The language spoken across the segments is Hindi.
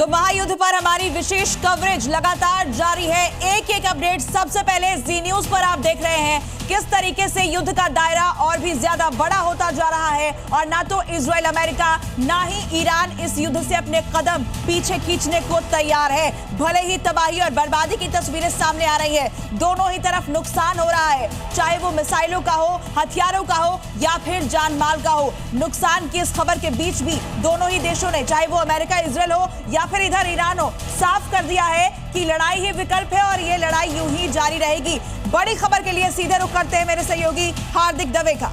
तो महायुद्ध पर हमारी विशेष कवरेज लगातार जारी है। एक एक अपडेट सबसे पहले जी न्यूज पर आप देख रहे हैं किस तरीके से युद्ध का दायरा और भी ज्यादा बड़ा होता जा रहा है और ना तो इजराइल अमेरिका ना ही ईरान इस युद्ध से अपने कदम पीछे खींचने को तैयार है। भले ही तबाही और बर्बादी की तस्वीरें सामने आ रही है, दोनों ही तरफ नुकसान हो रहा है, चाहे वो मिसाइलों का हो, हथियारों का हो या फिर जान माल का हो। नुकसान की इस खबर के बीच भी दोनों ही देशों ने, चाहे वो अमेरिका इजराइल हो या फिर इधर ईरान हो, साफ कर दिया है कि लड़ाई ही विकल्प है और ये लड़ाई यूं ही जारी रहेगी। बड़ी खबर के लिए सीधे रुख करते हैं मेरे सहयोगी हार्दिक दवे का।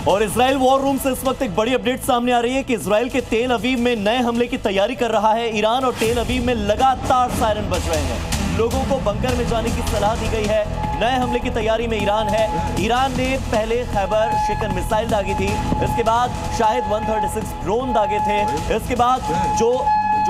और इजराइल वॉर रूम से इस वक्त एक बड़ी अपडेट सामने आ रही है कि इजराइल के तेल अवीव में नए हमले की तैयारी कर रहा है ईरान और तेल अवीव में लगातार सायरन बज रहे हैं। लोगों को बंकर में जाने की सलाह दी गई है। नए हमले की तैयारी में ईरान है। ईरान ने पहले खैबर शिकन मिसाइल दागी थी, इसके बाद शाहिद 136 ड्रोन दागे थे, इसके बाद जो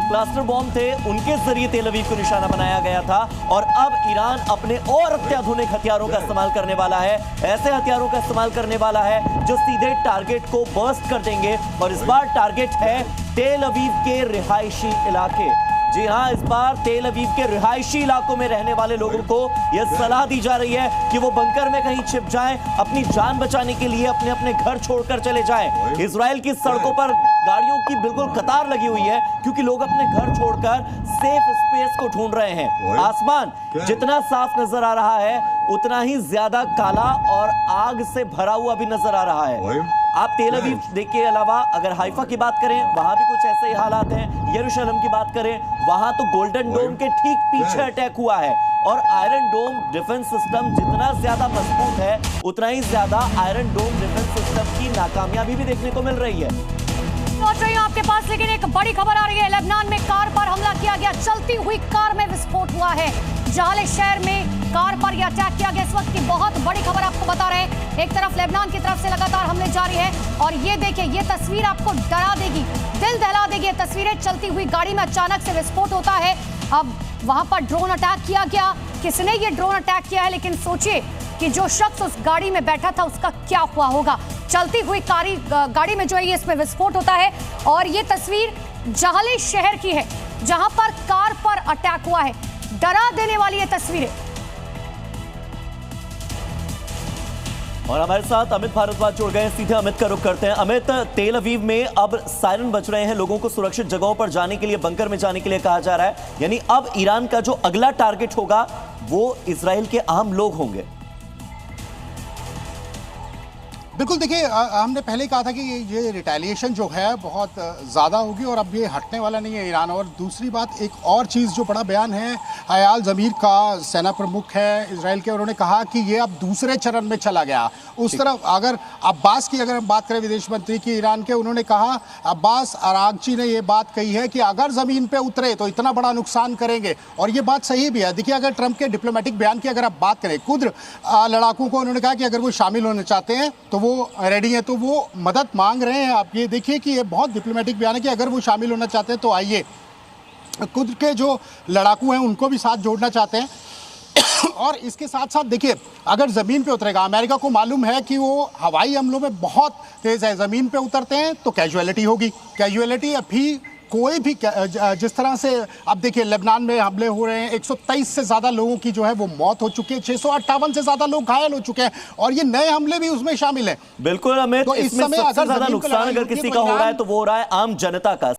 क्लस्टर बॉम्ब थे उनके जरिए तेल अवीव को निशाना बनाया गया था और अब ईरान अपने और अत्याधुनिक हथियारों का इस्तेमाल करने वाला है। ऐसे हथियारों का इस्तेमाल करने वाला है जो सीधे टारगेट को बर्स्ट कर देंगे और इस बार टारगेट है तेल अवीव के रिहायशी इलाके। जी हां, इस बार तेल अवीव के रिहायशी इलाकों में रहने वाले लोगों को यह सलाह दी जा रही है कि वो बंकर में कहीं छिप जाएं, अपनी जान बचाने के लिए अपने अपने घर छोड़कर चले जाएं। इजराइल की सड़कों पर गाड़ियों की बिल्कुल कतार लगी हुई है क्योंकि लोग अपने घर छोड़कर सेफ स्पेस को ढूंढ रहे हैं। आसमान जितना साफ नजर आ रहा है उतना ही ज्यादा काला और आग से भरा हुआ भी नजर आ रहा है। आप तेल अवीव के अलावा अगर हाइफा की बात करें वहां भी कुछ ऐसे ही हालात हैं। यरूशलेम की बात करें वहां तो गोल्डन डोम के ठीक पीछे अटैक हुआ है और आयरन डोम डिफेंस सिस्टम जितना ज्यादा मजबूत है उतना ही ज्यादा आयरन डोम डिफेंस सिस्टम की नाकामयाबी भी देखने को मिल रही है। पहुंच रही हूं आपके पास, लेकिन एक बड़ी खबर आ रही है। लेबनान में कार पर हमला किया गया, चलती हुई कार में विस्फोट हुआ है। जाले शहर में कार पर यह अटैक किया गया। इस वक्त की बहुत बड़ी खबर आपको बता रहे हैं। एक तरफ लेबनान की तरफ से लगातार हमले जारी है और ये देखिए, ये तस्वीर आपको डरा देगी, दिल दहला देगी। ये तस्वीरें, चलती हुई गाड़ी में अचानक से विस्फोट होता है। अब वहां पर ड्रोन अटैक किया गया। किसने ये ड्रोन अटैक किया है, लेकिन सोचिए कि जो शख्स उस गाड़ी में बैठा था उसका क्या हुआ होगा। चलती हुई गाड़ी में जो है इसमें विस्फोट होता है और ये तस्वीर जाले शहर की है जहां पर कार पर अटैक हुआ है। डरा देने वाली ये तस्वीरें। और हमारे साथ अमित भारद्वाज जुड़ गए हैं, सीधे अमित का रुख करते हैं। अमित, तेल अवीव में अब सायरन बज रहे हैं, लोगों को सुरक्षित जगहों पर जाने के लिए, बंकर में जाने के लिए कहा जा रहा है, यानी अब ईरान का जो अगला टारगेट होगा वो इजराइल के आम लोग होंगे। बिल्कुल, देखिए हमने पहले कहा था कि ये रिटेलिएशन जो है बहुत ज़्यादा होगी और अब ये हटने वाला नहीं है ईरान। और दूसरी बात, एक और चीज़ जो बड़ा बयान है अयाल ज़मीर का, सेना प्रमुख है इजराइल के, उन्होंने कहा कि ये अब दूसरे चरण में चला गया। उस तरफ अगर अब्बास की अगर हम बात करें, विदेश मंत्री की ईरान के, उन्होंने कहा, अब्बास अरागची ने ये बात कही है कि अगर ज़मीन पर उतरे तो इतना बड़ा नुकसान करेंगे और ये बात सही भी है। देखिए, अगर ट्रंप के डिप्लोमेटिक बयान की अगर आप बात करें, खुद लड़ाकों को उन्होंने कहा कि अगर वो शामिल होना चाहते हैं तो वो रेडी है, तो वो मदद मांग रहे हैं। आप ये देखिए कि ये बहुत डिप्लोमेटिक बयान है कि अगर वो शामिल होना चाहते हैं तो आइए। खुद के जो लड़ाकू हैं उनको भी साथ जोड़ना चाहते हैं और इसके साथ साथ देखिए, अगर ज़मीन पे उतरेगा, अमेरिका को मालूम है कि वो हवाई हमलों में बहुत तेज़ है, ज़मीन पे उतरते हैं तो कैजुअलिटी होगी। कैजुअलिटी अभी कोई भी, जिस तरह से अब देखिए लेबनान में हमले हो रहे हैं, 123 से ज़्यादा लोगों की जो है वो मौत हो चुकी है, 658 से ज़्यादा लोग घायल हो चुके हैं और ये नए हमले भी उसमें शामिल हैं। बिल्कुल अमित, तो इस इसमें समय सबसे अगर ज्यादा नुकसान अगर किसी का हो रहा है तो वो हो रहा है आम जनता का।